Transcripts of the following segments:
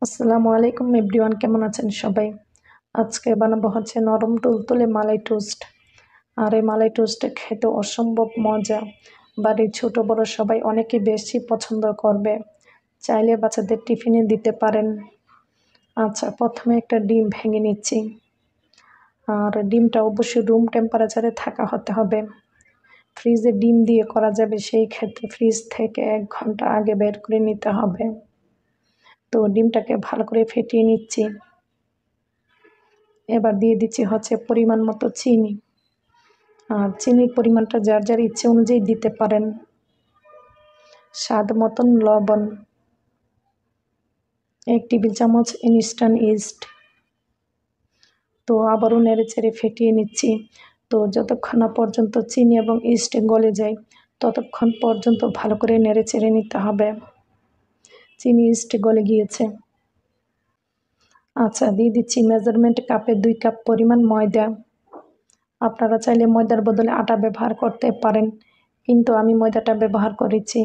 আসসালামু আলাইকুম এভরিওয়ান, কেমন আছেন সবাই? আজকে বানাবো হচ্ছে নরম তুলতুলে মালাই টোস্ট। আর এই মালাই টোস্টটা খেতে অসম্ভব মজা। বাড়ির ছোট বড় সবাই অনেকে বেশি পছন্দ করবে। চাইলে বাচ্চাদের টিফিনে দিতে পারেন। আচ্ছা, প্রথমে একটা ডিম ভেঙে নিচ্ছি। আর ডিমটা অবশ্যই রুম টেম্পারেচারে থাকা হতে হবে। ফ্রিজে ডিম দিয়ে করা যাবে, সেই ক্ষেত্রে ফ্রিজ থেকে 1 ঘন্টা আগে বের করে নিতে হবে। তো ডিমটাকে ভালো করে ফেটিয়ে নিচ্ছি। এবার দিয়ে দিচ্ছি হচ্ছে পরিমাণ মতো চিনি। আর চিনির পরিমাণটা যার যার ইচ্ছে অনুযায়ী দিতে পারেন। স্বাদ মতন লবণ, 1 টেবিল চামচ ইনস্ট্যান্ট ইস্ট। তো আবারও নেড়েচেড়ে ফেটিয়ে নিচ্ছি। তো যতক্ষণ না পর্যন্ত চিনি এবং ইস্ট গলে যায় ততক্ষণ পর্যন্ত ভালো করে নেড়েচেড়ে নিতে হবে। চিনি ইস্ট গলে গিয়েছে। আচ্ছা, দিয়ে দিচ্ছি মেজারমেন্ট কাপে 2 কাপ পরিমাণ ময়দা। আপনারা চাইলে ময়দার বদলে আটা ব্যবহার করতে পারেন, কিন্তু আমি ময়দাটা ব্যবহার করেছি।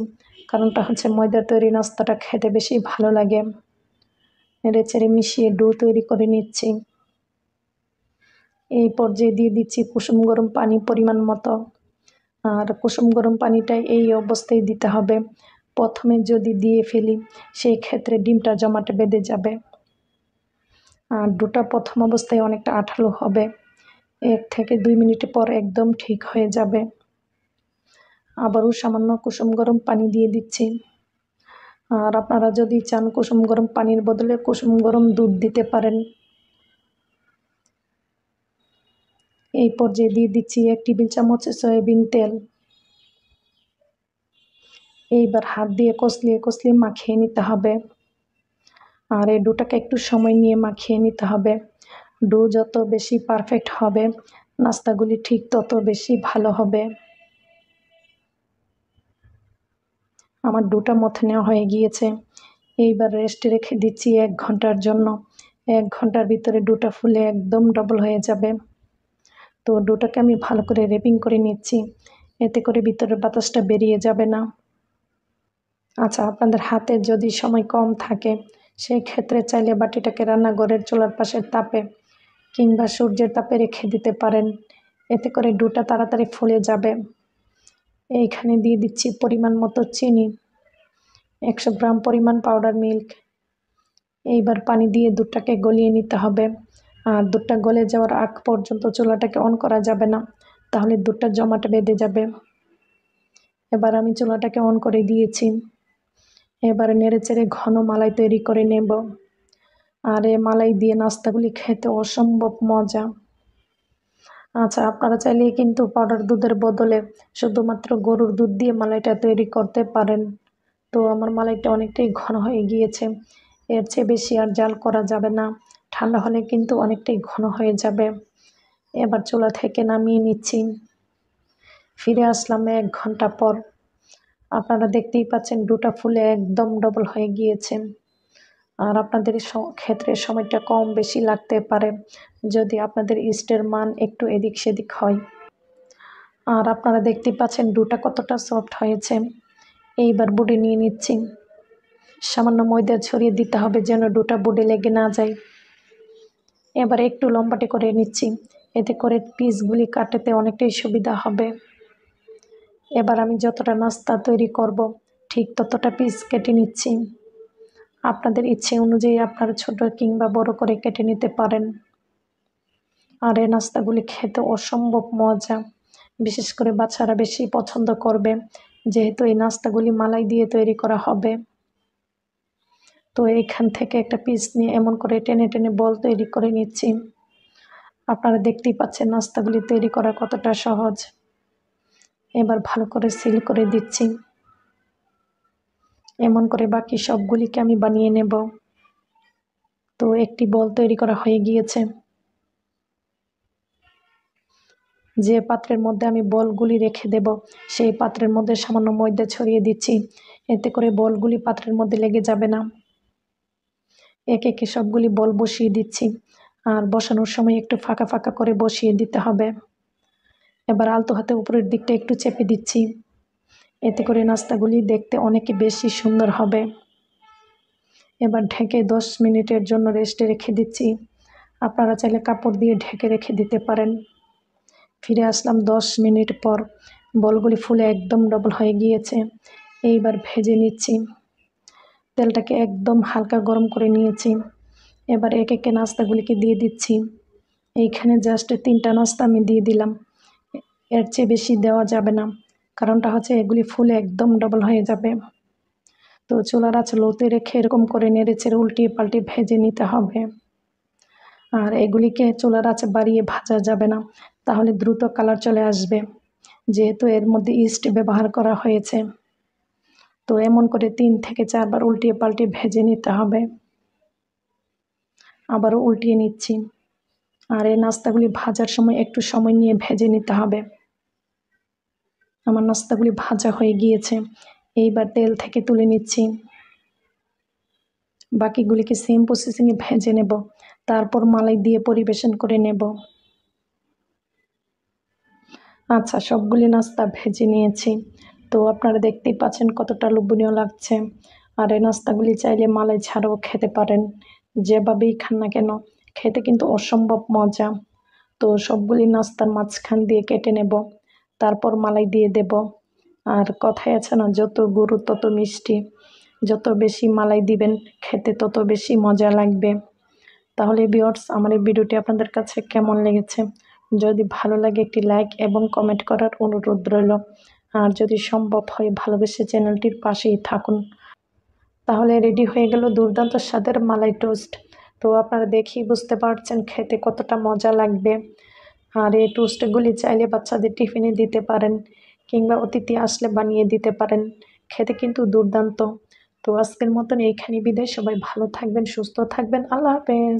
কারণটা হচ্ছে ময়দার তৈরি নাস্তাটা খেতে বেশি ভালো লাগে। নেড়েচেড়ে মিশিয়ে ডো তৈরি করে নিচ্ছি। এই পর্যায়ে দিয়ে দিচ্ছি কুসুম গরম পানি পরিমাণ মতো। আর কুসুম গরম পানিটা এই অবস্থায় দিতে হবে। প্রথমে যদি দিয়ে ফেলি সেই ক্ষেত্রে ডিমটা জমাটে বেঁধে যাবে। আর ডোটা প্রথম অবস্থায় অনেকটা আঠালো হবে। 1 থেকে 2 মিনিট পর একদম ঠিক হয়ে যাবে। আবারও সামান্য কুসুম গরম পানি দিয়ে দিচ্ছি। আর আপনারা যদি চান কুসুম গরম পানির বদলে কুসুম গরম দুধ দিতে পারেন। এই পর্যায়ে দিয়ে দিচ্ছি 1 টেবিল চামচ সয়াবিন তেল। এইবার হাত দিয়ে কষলিয়ে কষলিয়ে মাখিয়ে নিতে হবে। আর এই ডোটাকে একটু সময় নিয়ে মাখিয়ে নিতে হবে। ডো যত বেশি পারফেক্ট হবে নাস্তাগুলি ঠিক তত বেশি ভালো হবে। আমার ডোটা মথে নেওয়া হয়ে গিয়েছে। এইবার রেস্টে রেখে দিচ্ছি 1 ঘন্টার জন্য। 1 ঘন্টার ভিতরে ডোটা ফুলে একদম ডবল হয়ে যাবে। তো ডোটাকে আমি ভালো করে র্যাপিং করে নিচ্ছি, এতে করে ভিতরের বাতাসটা বেরিয়ে যাবে না। আচ্ছা, আপনাদের হাতে যদি সময় কম থাকে সেই ক্ষেত্রে চাইলে বাটিটাকে রান্নাঘরের চুলার পাশের তাপে কিংবা সূর্যের তাপে রেখে দিতে পারেন, এতে করে ডোটা তাড়াতাড়ি ফুলে যাবে। এইখানে দিয়ে দিচ্ছি পরিমাণ মতো চিনি, 100 গ্রাম পরিমাণ পাউডার মিল্ক। এইবার পানি দিয়ে দুধটাকে গলিয়ে নিতে হবে। আর দুধটা গলে যাওয়ার আগ পর্যন্ত চুলাটাকে অন করা যাবে না, তাহলে দুধটা জমাটে বেঁধে যাবে। এবার আমি চুলাটাকে অন করে দিয়েছি। এবার নেড়েচেড়ে ঘন মালাই তৈরি করে নেব। আর এই মালাই দিয়ে নাস্তাগুলি খেতে অসম্ভব মজা। আচ্ছা, আপনারা চাইলে কিন্তু পাউডার দুধের বদলে শুধুমাত্র গরুর দুধ দিয়ে মালাইটা তৈরি করতে পারেন। তো আমার মালাইটা অনেকটাই ঘন হয়ে গিয়েছে, এর চেয়ে বেশি আর জাল করা যাবে না, ঠান্ডা হলে কিন্তু অনেকটাই ঘন হয়ে যাবে। এবার চুলা থেকে নামিয়ে নিচ্ছি। ফিরে আসলাম 1 ঘন্টা পর। আপনারা দেখতেই পাচ্ছেন ডোটা ফুলে একদম ডবল হয়ে গিয়েছে। আর আপনাদের ক্ষেত্রে সময়টা কম বেশি লাগতে পারে যদি আপনাদের ইস্টের মান একটু এদিক সেদিক হয়। আর আপনারা দেখতেই পাচ্ছেন ডোটা কতটা সফট হয়েছে। এইবার বুডে নিয়ে নিচ্ছি। সামান্য ময়দা ছড়িয়ে দিতে হবে যেন ডোটা বুডে লেগে না যায়। এবার একটু লম্বাটে করে নিচ্ছি, এতে করে পিসগুলি কাটাতে অনেকটাই সুবিধা হবে। এবার আমি যতটা নাস্তা তৈরি করব ঠিক ততটা পিস কেটে নিচ্ছি। আপনাদের ইচ্ছে অনুযায়ী আপনারা ছোট কিংবা বড় করে কেটে নিতে পারেন। আর এই নাস্তাগুলি খেতে অসম্ভব মজা, বিশেষ করে বাচ্চারা বেশি পছন্দ করবে যেহেতু এই নাস্তাগুলি মালাই দিয়ে তৈরি করা হবে। তো এইখান থেকে একটা পিস নিয়ে এমন করে টেনে টেনে বল তৈরি করে নিচ্ছি। আপনারা দেখতেই পাচ্ছেন নাস্তাগুলি তৈরি করা কতটা সহজ। এবার ভালো করে সিল করে দিচ্ছি। এমন করে বাকি সবগুলিকে আমি বানিয়ে নেব। তো একটি বল তৈরি করা হয়ে গিয়েছে। যে পাত্রের মধ্যে আমি বলগুলি রেখে দেব সেই পাত্রের মধ্যে সামান্য ময়দা ছড়িয়ে দিচ্ছি, এতে করে বলগুলি পাত্রের মধ্যে লেগে যাবে না। একে একে সবগুলি বল বসিয়ে দিচ্ছি। আর বসানোর সময় একটু ফাঁকা ফাঁকা করে বসিয়ে দিতে হবে। এবার আলতো হাতে উপরের দিকটা একটু চেপে দিচ্ছি, এতে করে নাস্তাগুলি দেখতে অনেক বেশি সুন্দর হবে। এবার ঢেকে 10 মিনিটের জন্য রেস্টে রেখে দিচ্ছি। আপনারা চাইলে কাপড় দিয়ে ঢেকে রেখে দিতে পারেন। ফিরে আসলাম 10 মিনিট পর। বলগুলি ফুলে একদম ডবল হয়ে গিয়েছে। এইবার ভেজে নিচ্ছি। তেলটাকে একদম হালকা গরম করে নিয়েছি। এবার একে একে নাস্তাগুলিকে দিয়ে দিচ্ছি। এইখানে জাস্ট 3টা নাস্তা আমি দিয়ে দিলাম, এর চেয়ে বেশি দেওয়া যাবে না, কারণটা হচ্ছে এগুলি ফুলে একদম ডবল হয়ে যাবে। তো চুলার আঁচ লোতে রেখে এরকম করে নেড়েচেড়ে উল্টিয়ে পাল্টিয়ে ভেজে নিতে হবে। আর এগুলিকে চুলার আঁচ বাড়িয়ে ভাজা যাবে না, তাহলে দ্রুত কালার চলে আসবে, যেহেতু এর মধ্যে ইস্ট ব্যবহার করা হয়েছে। তো এমন করে 3 থেকে 4 বার উল্টিয়ে পাল্টিয়ে ভেজে নিতে হবে। আবারও উল্টিয়ে নিচ্ছি। আর এই নাস্তাগুলি ভাজার সময় একটু সময় নিয়ে ভেজে নিতে হবে। আমার নাস্তাগুলি ভাজা হয়ে গিয়েছে। এইবার তেল থেকে তুলে নিচ্ছি। বাকিগুলিকে সেম প্রসেসিংয়ে ভেজে নেব, তারপর মালাই দিয়ে পরিবেশন করে নেব। আচ্ছা, সবগুলি নাস্তা ভেজে নিয়েছি। তো আপনারা দেখতেই পাচ্ছেন কতটা লোভনীয় লাগছে। আর এই নাস্তাগুলি চাইলে মালাই ছাড়াও খেতে পারেন। যেভাবেই খান না কেন, খেতে কিন্তু অসম্ভব মজা। তো সবগুলি নাস্তার মাঝখান দিয়ে কেটে নেব, তারপর মালাই দিয়ে দেব। আর কথায় আছে না, যত গরু তত মিষ্টি। যত বেশি মালাই দিবেন, খেতে তত বেশি মজা লাগবে। তাহলে ভিউয়ার্স, আমার এই ভিডিওটি আপনাদের কাছে কেমন লেগেছে? যদি ভালো লাগে একটি লাইক এবং কমেন্ট করার অনুরোধ রইল। আর যদি সম্ভব হয় ভালোবেসে চ্যানেলটির পাশেই থাকুন। তাহলে রেডি হয়ে গেল দুর্দান্ত স্বাদের মালাই টোস্ট। তো আপনারা দেখেই বুঝতে পারছেন খেতে কতটা মজা লাগবে। আর এই টোস্টগুলি চাইলে বাচ্চাদের টিফিনে দিতে পারেন, কিংবা অতিথি আসলে বানিয়ে দিতে পারেন। খেতে কিন্তু দুর্দান্ত। তো আজকের মতন এইখানেই বিদায়। সবাই ভালো থাকবেন, সুস্থ থাকবেন। আল্লাহ হাফেজ।